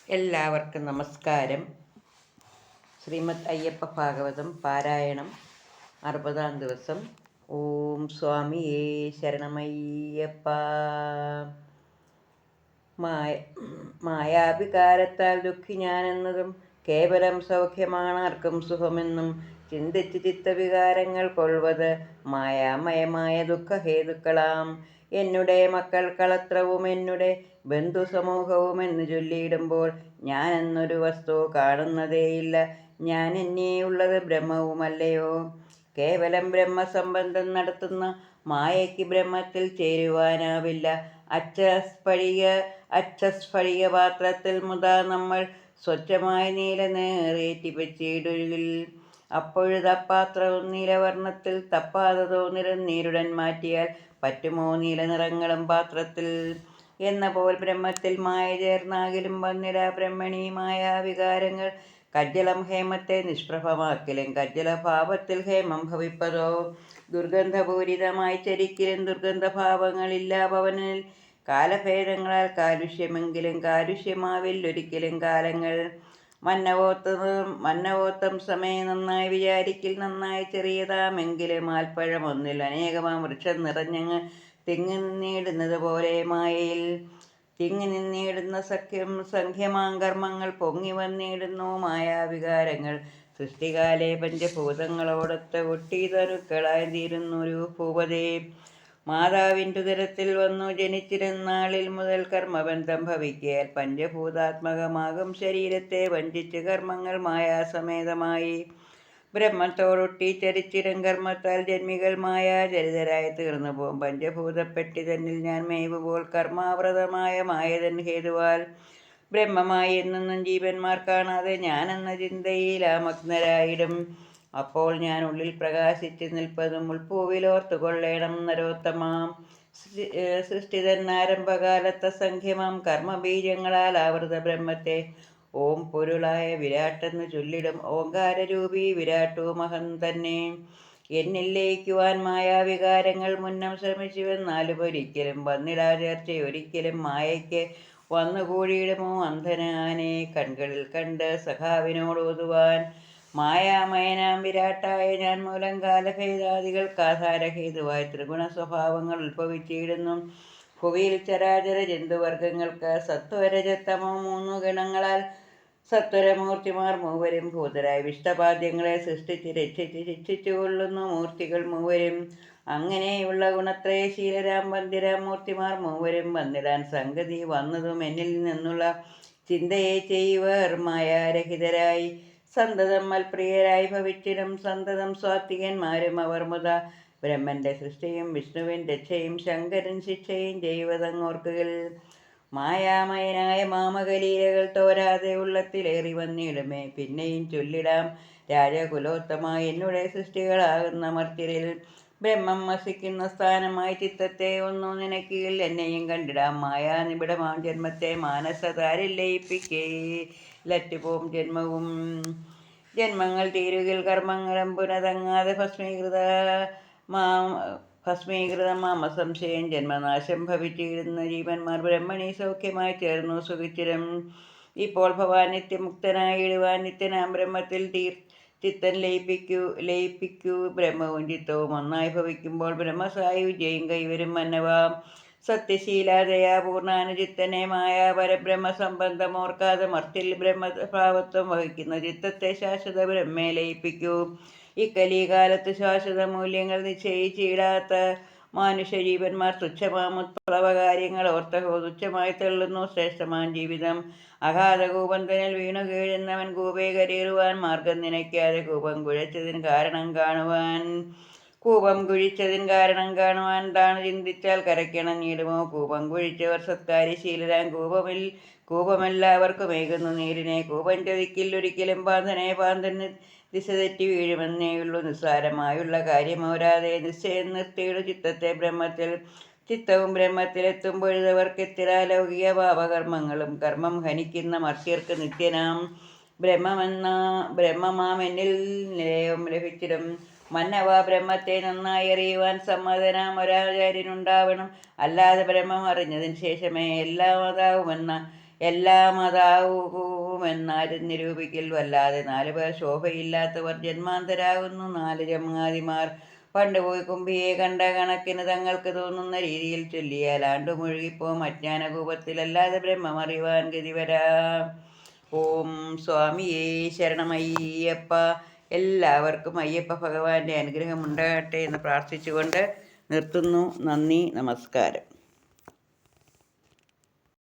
എല്ലാവർക്കും നമസ്കാരം. ശ്രീമദ് അയ്യപ്പ ഭാഗവതം പാരായണം 60-ാം ദിവസം. ഓം സ്വാമിയേ ശരണമയ്യപ്പ. മായാവികാരത്താൽ ദുഃഖി ഞാനെന്നതും കേവലം സൗഖ്യമാണാർക്കും സുഖമെന്നും ചിന്തിച്ച് ചിത്തവികാരങ്ങൾ കൊള്ളുവത് മായാമയമായ ദുഃഖഹേതുക്കളാം. എന്നുടെ മക്കൾ കളത്രവും എന്നുടെ ബന്ധുസമൂഹവും എന്ന് ചൊല്ലിയിടുമ്പോൾ ഞാൻ എന്നൊരു വസ്തു കാണുന്നതേയില്ല. ഞാൻ എന്നേയുള്ളത് ബ്രഹ്മവുമല്ലയോ? കേവലം ബ്രഹ്മസംബന്ധം നടത്തുന്ന മായയ്ക്ക് ബ്രഹ്മത്തിൽ ചേരുവാനാവില്ല. അച്ഛസ്ഫടിക പാത്രത്തിൽ മുതാ നമ്മൾ സ്വച്ഛമായ നീല നേറേറ്റി വെച്ചിടുകിൽ അപ്പോഴപാത്രവും നീലവർണ്ണത്തിൽ തപ്പാതതോ നിറം നീരുടൻ മാറ്റിയാൽ പറ്റുമോ നീല നിറങ്ങളും പാത്രത്തിൽ? എന്ന പോൽ ബ്രഹ്മത്തിൽ മായ ചേർന്നാകിലും വന്നിടാ ബ്രഹ്മണി മായാവികാരങ്ങൾ. കജ്ജലം ഹേമത്തെ നിഷ്പ്രഭമാക്കിലും കജ്ജലഭാവത്തിൽ ഹേമം ഭവിപ്പതോ? ദുർഗന്ധപൂരിതമായി ചരിക്കിലും ദുർഗന്ധഭാവങ്ങളില്ല ഭവനിൽ. കാലഭേദങ്ങളാൽ കാലുഷ്യമെങ്കിലും കാലുഷ്യമാവില്ലൊരിക്കലും കാലങ്ങൾ. മന്നവോത്തം സമയം നന്നായി വിചാരിക്കിൽ നന്നായി ചെറിയതാമെങ്കിലും ആൽപ്പഴം ഒന്നിൽ അനേകമാം വൃക്ഷം നിറഞ്ഞങ്ങ് തിങ്ങി നിന്നിടുന്നത് പോലെ മായയിൽ തിങ്ങി നിന്നിടുന്ന സംഖ്യമാം കർമ്മങ്ങൾ പൊങ്ങി വന്നിടുന്നു മായാവികാരങ്ങൾ. സൃഷ്ടികാലേ പഞ്ചഭൂതങ്ങളോടൊത്ത് ഒട്ടിതനുക്കളായി തീരുന്നൊരു ഭൂപതേ. മാതാവിൻ്റുദരത്തിൽ വന്നു ജനിച്ചിരുന്നാളിൽ മുതൽ കർമ്മബന്ധം ഭവിക്കയാൽ പഞ്ചഭൂതാത്മകമാകും ശരീരത്തെ വഞ്ചിച്ച് കർമ്മങ്ങൾ മായാസമേതമായി ബ്രഹ്മത്തോടൊട്ടി ചരിച്ചിടും കർമ്മത്താൽ ജന്മികൾ മായാചരിതരായി തീർന്നു പോം. പഞ്ചഭൂതപ്പെട്ടി തന്നിൽ ഞാൻ മേവുപോൽ കർമാവൃതമായ മായതൻ ഹേതുവാൽ ബ്രഹ്മമായി എന്നൊന്നും ജീവന്മാർ കാണാതെ ഞാനെന്ന ചിന്തയിലാമഗ്നരായിടും. അപ്പോൾ ഞാൻ ഉള്ളിൽ പ്രകാശിച്ച് നിൽപ്പതും ഉൾപ്പൂവിലോർത്തുകൊള്ളേണം നരോത്തമാം. സൃഷ്ടിതൻ ആരംഭകാലത്ത് അസംഖ്യമാം കർമ്മബീജങ്ങളാൽ ആവൃത ബ്രഹ്മത്തെ ഓം പൊരുളായ വിരാട്ടെന്ന് ചൊല്ലിടും. ഓങ്കാരരൂപി വിരാട്ടുമഹം തന്നെ എന്നിൽ ലയിക്കുവാൻ മായാവികാരങ്ങൾ മുന്നം ശ്രമിച്ചുവെന്നാലുമൊരിക്കലും വന്നിടാ ചേർച്ചയൊരിക്കലും മായയ്ക്ക് വന്നുകൂടിയിടുമോ അന്ധനാനെ കൺകളിൽ കണ്ട് സഖാവിനോടോതുവാൻ. മായാമയനാം വിരാട്ടായ ഞാൻ മൂലം കാലഭേദാദികൾക്കാധാരഹേതുവായി ത്രിഗുണ സ്വഭാവങ്ങൾ ഉത്ഭവിച്ചിടുന്നു ഭുവിയിൽ ചരാചര ജന്തുവർഗങ്ങൾക്ക്. സത്വരജത്തമോ 3 ഗണങ്ങളാൽ സത്വരമൂർത്തിമാർ മൂവരും ഭൂതരായി വിഷ്ടപാദ്യങ്ങളെ സൃഷ്ടിച്ച് രക്ഷിച്ച് ശിക്ഷിച്ചു കൊള്ളുന്നു മൂർത്തികൾ മൂവരും. അങ്ങനെയുള്ള ഗുണത്രയശീലരാം വന്ദിരാം മൂർത്തിമാർ മൂവരും വന്നിടാൻ സംഗതി വന്നതും എന്നിൽ നിന്നുള്ള ചിന്തയെ ചെയ്യുവർ മായാരഹിതരായി സന്തതം മൽപ്രിയരായി ഭവിച്ചിടും സന്തതം സ്വാത്വികന്മാരും അവർ മുത. ബ്രഹ്മന്റെ സൃഷ്ടിയും വിഷ്ണുവിൻ രക്ഷയും ശങ്കരൻ ശിക്ഷയും ചെയ്യുവതങ്ങോർക്കുകിൽ. മായാമയനായ മാമകലീലകൾ തോരാതെ ഉള്ളത്തിലേറി വന്നിടുമേ പിന്നെയും ചൊല്ലിടാം രാജകുലോത്തമായി എന്നുടെ സൃഷ്ടികളാകുന്ന മർത്യരിൽ ബ്രഹ്മം വസിക്കുന്ന സ്ഥാനമായി ചിത്തത്തെ ഒന്നു നിനക്കിൽ എന്നെയും കണ്ടിടാം. മായാനിബിഡമാം ജന്മത്തെ മാനസതാരിൽ ലയിപ്പിക്കലറ്റുപോം ജന്മങ്ങൾ തീരുകിൽ കർമ്മങ്ങളും പുനതങ്ങാതെ ഭസ്മീകൃതമാമസംശയം ജന്മനാശം ഭവിച്ചിടുന്ന ജീവന്മാർ ബ്രഹ്മണി സൗഖ്യമായി ചേർന്നു സുഖിച്ചിരം. ഇപ്പോൾ ഭവാൻ നിത്യമുക്തനായിടുവാൻ നിത്യനാം ബ്രഹ്മത്തിൽ ചിത്തൻ ലയിപ്പിക്കൂ. ബ്രഹ്മവും ചിത്തവും ഒന്നായി ഭവിക്കുമ്പോൾ ബ്രഹ്മസായുജ്യം കൈവരും മന്നവാം. സത്യശീലാദയാപൂർണാനുചിത്തനെ മായാ പരബ്രഹ്മ സംബന്ധമോർക്കാതെ മർത്തിൽ ബ്രഹ്മഭാവത്വം വഹിക്കുന്ന ചിത്തത്തെ ശാശ്വത ബ്രഹ്മേ ലയിപ്പിക്കൂ. ഇക്കലികാലത്ത് ശാശ്വത മൂല്യങ്ങൾ നിശ്ചയിച്ചിടാത്ത മാനുഷജീവന്മാർ തുച്ഛമാമുത്പ്ലവകാര്യങ്ങൾ ഓർത്തഹോ തുച്ഛമായി തള്ളുന്നു ശ്രേഷ്ഠമാം ജീവിതം. അഗാധകൂപന്തനിൽ വീണു കീഴുന്നവൻ കൂപേ കരേറുവാൻ മാർഗം നിനയ്ക്കാതെ കൂപം കുഴിച്ചതിൻ കാരണം കാണുവാൻ താണു ചിന്തിച്ചാൽ കരയ്ക്കണഞ്ഞിടുമോ? കൂപം കുഴിച്ചവർ സത്കാര്യശീലരാം കൂപമെല്ലാവർക്കുമേകുന്നു നീരിനെ. കൂപം ചതിക്കിൽ ഒരിക്കലും പാന്തൻ ദിശ തെറ്റി വീഴുമെന്നേയുള്ളൂ. നിസ്സാരമായുള്ള കാര്യമോരാതെ നിശ്ചയം നിർത്തിയിടു ചിത്തത്തെ ബ്രഹ്മത്തിൽ. ചിത്തവും ബ്രഹ്മത്തിലെത്തുമ്പൊഴുതവർക്കെത്തിരാ ലൗകിക പാപകർമ്മങ്ങളും. കർമ്മം ഹനിക്കുന്ന മർത്യർക്ക് നിത്യനാം ബ്രഹ്മമാം എന്നിൽ നിലയം ലഭിച്ചിടും. മന്നവാ ബ്രഹ്മത്തെ നന്നായി അറിയുവാൻ സമ്മതനാം ഒരാചാര്യനുണ്ടാവണം. അല്ലാതെ ബ്രഹ്മം അറിഞ്ഞതിന് ശേഷമേ എല്ലാം അതാവുമെന്ന എല്ലാം അതാവുമെന്നാരും നിരൂപിക്കൽ വല്ലാതെ. 4 പേർ ശോഭയില്ലാത്തവർ ജന്മാന്തരാകുന്നു. 4 ജന്മാതിമാർ പണ്ടുപോയി കുമ്പിയെ കണ്ട കണക്കിന് തങ്ങൾക്ക് തോന്നുന്ന രീതിയിൽ ചൊല്ലിയാൽ ആണ്ടുമുഴുകിപ്പോം അജ്ഞാനകൂപത്തിലല്ലാതെ ബ്രഹ്മമറിവാൻ ഗതിവരാ. ഓം സ്വാമിയേ ശരണമയ്യപ്പ. എല്ലാവർക്കും അയ്യപ്പ ഭഗവാന്റെ അനുഗ്രഹം ഉണ്ടാകട്ടെ എന്ന് പ്രാർത്ഥിച്ചുകൊണ്ട് നിർത്തുന്നു. നന്ദി, നമസ്കാരം.